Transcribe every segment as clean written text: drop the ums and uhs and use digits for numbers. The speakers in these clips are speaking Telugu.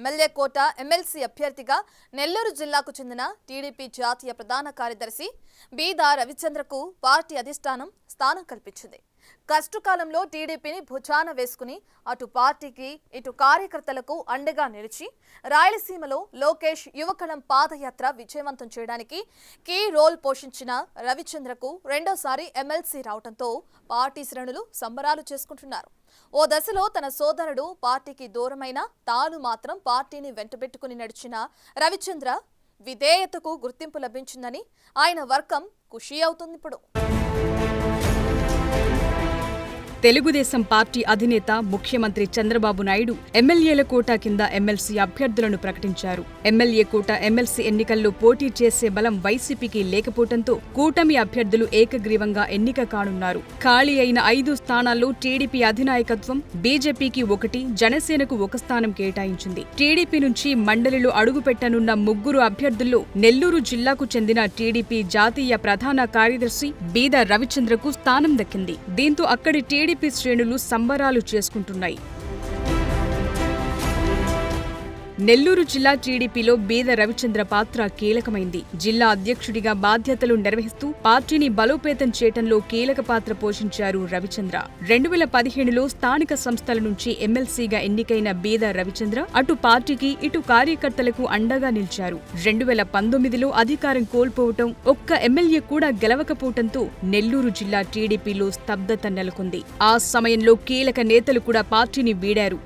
ఎమ్మెల్యే కోట ఎమ్మెల్సీ అభ్యర్థిగా నెల్లూరు జిల్లాకు చెందిన టీడీపీ జాతీయ ప్రధాన కార్యదర్శి బీదా రవిచంద్రకు పార్టీ అధిష్టానం స్థానం కల్పించింది. కష్టకాలంలో టీడీపీని భుజాన వేసుకుని అటు పార్టీకి ఇటు కార్యకర్తలకు అండగా నిలిచి రాయలసీమలో లోకేష్ యువకళం పాదయాత్ర విజయవంతం చేయడానికి కీ రోల్ పోషించిన రవిచంద్రకు రెండోసారి ఎమ్మెల్సీ రావడంతో పార్టీ శ్రేణులు సంబరాలు చేసుకుంటున్నారు. ఓ దశలో తన సోదరుడు పార్టీకి దూరమైన తాను మాత్రం పార్టీని వెంటబెట్టుకుని నడిచిన రవిచంద్ర విధేయతకు గుర్తింపు లభించిందని ఆయన వర్గం ఖుషీ అవుతుంది. ఇప్పుడు తెలుగుదేశం పార్టీ అధినేత ముఖ్యమంత్రి చంద్రబాబు నాయుడు ఎమ్మెల్యేల కోటా కింద ఎమ్మెల్సీ అభ్యర్థులను ప్రకటించారు. ఎమ్మెల్యే కోటా ఎమ్మెల్సీ ఎన్నికల్లో పోటీ చేసే బలం వైసీపీకి లేకపోవడంతో కూటమి అభ్యర్థులు ఏకగ్రీవంగా ఎన్నిక కానున్నారు. ఖాళీ అయిన 5 స్థానాల్లో టీడీపీ అధినాయకత్వం బీజేపీకి 1, జనసేనకు 1 స్థానం కేటాయించింది. టీడీపీ నుంచి మండలిలో అడుగుపెట్టనున్న 3 అభ్యర్థుల్లో నెల్లూరు జిల్లాకు చెందిన టీడీపీ జాతీయ ప్రధాన కార్యదర్శి బీదా రవిచంద్రకు స్థానం దక్కింది. దీంతో అక్కడి టీడీపీ శ్రేణులు సంబరాలు చేసుకుంటున్నాయి. నెల్లూరు జిల్లా టీడీపీలో బీదా రవిచంద్ర పాత్ర కీలకమైంది. జిల్లా అధ్యక్షుడిగా బాధ్యతలు నిర్వహిస్తూ పార్టీని బలోపేతం చేయటంలో కీలక పాత్ర పోషించారు రవిచంద్ర. 2015లో స్థానిక సంస్థల నుంచి ఎమ్మెల్సీగా ఎన్నికైన బీదా రవిచంద్ర అటు పార్టీకి ఇటు కార్యకర్తలకు అండగా నిలిచారు. 2019లో అధికారం కోల్పోవటం, ఒక్క ఎమ్మెల్యే కూడా గెలవకపోవటంతో నెల్లూరు జిల్లా టీడీపీలో స్తబ్దత నెలకొంది. ఆ సమయంలో కీలక నేతలు కూడా పార్టీని వీడారు.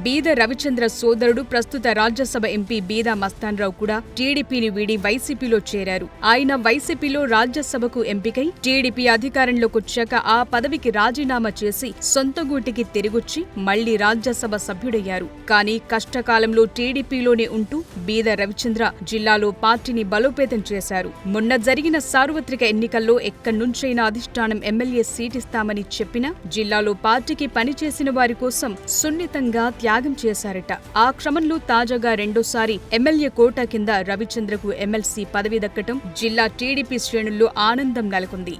బీదా రవిచంద్ర సోదరుడు ప్రస్తుత రాజ్యసభ ఎంపీ బీదా మస్తాన్రావు కూడా టీడీపీని వీడి వైసీపీలో చేరారు. ఆయన వైసీపీలో రాజ్యసభకు ఎంపికై టీడీపీ అధికారంలోకొచ్చాక ఆ పదవికి రాజీనామా చేసి సొంత గూటికి తిరిగొచ్చి మళ్లీ రాజ్యసభ సభ్యుడయ్యారు. కానీ కష్టకాలంలో టీడీపీలోనే ఉంటూ బీదా రవిచంద్ర జిల్లాలో పార్టీని బలోపేతం చేశారు. మొన్న జరిగిన సార్వత్రిక ఎన్నికల్లో ఎక్కడ్నుంచైనా అధిష్టానం ఎమ్మెల్యే సీటిస్తామని చెప్పినా జిల్లాలో పార్టీకి పనిచేసిన వారి కోసం సున్నితంగా త్యాగం చేశారట. ఆ క్రమంలో తాజాగా రెండోసారి ఎమ్మెల్యే కోటా కింద రవిచంద్రకు ఎమ్మెల్సీ పదవి దక్కటం జిల్లా టీడీపీ శ్రేణుల్లో ఆనందం నెలకొంది.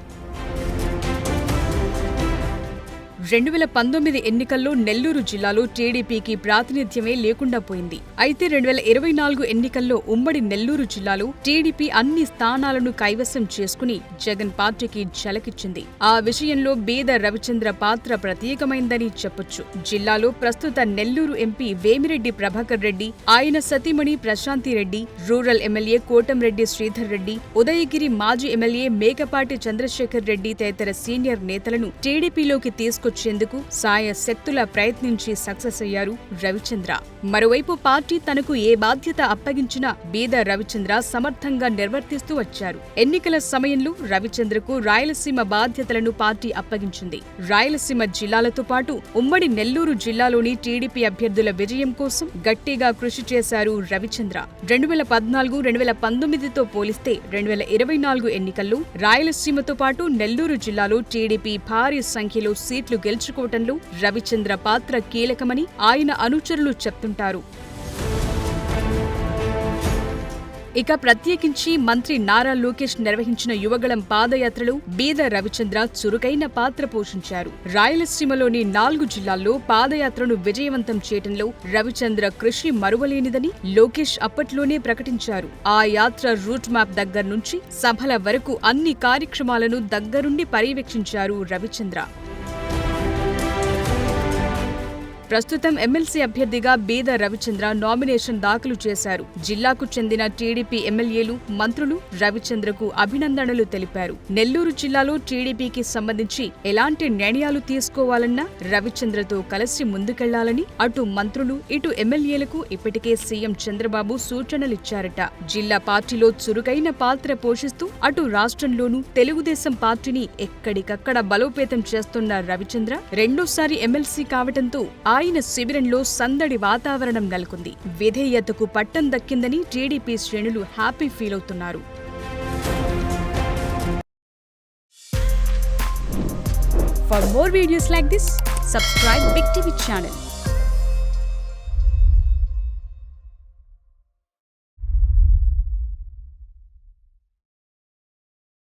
2019 ఎన్నికల్లో నెల్లూరు జిల్లాలో టీడీపీకి ప్రాతినిధ్యమే లేకుండా పోయింది. అయితే 2024 ఎన్నికల్లో ఉమ్మడి నెల్లూరు జిల్లాలో టీడీపీ అన్ని స్థానాలను కైవసం చేసుకుని జగన్ పార్టీకి ఝలకిచ్చింది. ఆ విషయంలో బీదా రవిచంద్ర పాత్ర ప్రత్యేకమైందని చెప్పొచ్చు. జిల్లాలో ప్రస్తుత నెల్లూరు ఎంపీ వేమిరెడ్డి ప్రభాకర్ రెడ్డి, ఆయన సతీమణి ప్రశాంతిరెడ్డి, రూరల్ ఎమ్మెల్యే కోటంరెడ్డి శ్రీధర్ రెడ్డి, ఉదయగిరి మాజీ ఎమ్మెల్యే మేకపాటి చంద్రశేఖర్ రెడ్డి తదితర సీనియర్ నేతలను టీడీపీలోకి తీసుకొచ్చేందుకు సాయశక్తులా ప్రయత్నించి సక్సెస్ అయ్యారు రవిచంద్ర. మరోవైపు పార్టీ తనకు ఏ బాధ్యత అప్పగించినా బీదా రవిచంద్ర సమర్థంగా నిర్వర్తిస్తూ వచ్చారు. ఎన్నికల సమయంలో రవిచంద్రకు రాయలసీమ బాధ్యతలను పార్టీ అప్పగించింది. రాయలసీమ జిల్లాలతో పాటు ఉమ్మడి నెల్లూరు జిల్లాలోని టీడీపీ అభ్యర్థుల విజయం కోసం గట్టిగా కృషి చేశారు రవిచంద్ర. 2014, 2019తో పోలిస్తే 2024 ఎన్నికల్లో రాయలసీమతో పాటు నెల్లూరు జిల్లాలో టీడీపీ భారీ సంఖ్యలో సీట్లు గెలుచుకోవటంలో రవిచంద్ర పాత్ర కీలకమని ఆయన అనుచరులు చెప్తుంటారు. ఇక ప్రత్యేకించి మంత్రి నారా లోకేష్ నిర్వహించిన యువగళం పాదయాత్రలో బీదా రవిచంద్ర చురుకైన పాత్ర పోషించారు. రాయలసీమలోని 4 జిల్లాల్లో పాదయాత్రను విజయవంతం చేయడంలో రవిచంద్ర కృషి మరువలేనిదని లోకేష్ అప్పట్లోనే ప్రకటించారు. ఆ యాత్ర రూట్ మ్యాప్ దగ్గర నుంచి సభల వరకు అన్ని కార్యక్రమాలను దగ్గరుండి పర్యవేక్షించారు రవిచంద్ర. ప్రస్తుతం ఎమ్మెల్సీ అభ్యర్థిగా బీదా రవిచంద్ర నామినేషన్ దాఖలు చేశారు. జిల్లాకు చెందిన టీడీపీ ఎమ్మెల్యేలు, మంత్రులు రవిచంద్రకు అభినందనలు తెలిపారు. నెల్లూరు జిల్లాలో టీడీపీకి సంబంధించి ఎలాంటి నిర్ణయాలు తీసుకోవాలన్నా రవిచంద్రతో కలిసి ముందుకెళ్లాలని అటు మంత్రులు ఇటు ఎమ్మెల్యేలకు ఇప్పటికే సీఎం చంద్రబాబు సూచనలిచ్చారట. జిల్లా పార్టీలో చురుకైన పాత్ర పోషిస్తూ అటు రాష్ట్రంలోనూ తెలుగుదేశం పార్టీని ఎక్కడికక్కడ బలోపేతం చేస్తున్న రవిచంద్ర రెండోసారి ఎమ్మెల్సీ కావటంతో ఆయన శిబిరంలో సందడి వాతావరణం నెలకొంది. విధేయతకు పట్టం దక్కిందని టీడీపీ శ్రేణులు హ్యాపీ ఫీల్ అవుతున్నారు. For more videos like this, subscribe Big TV channel.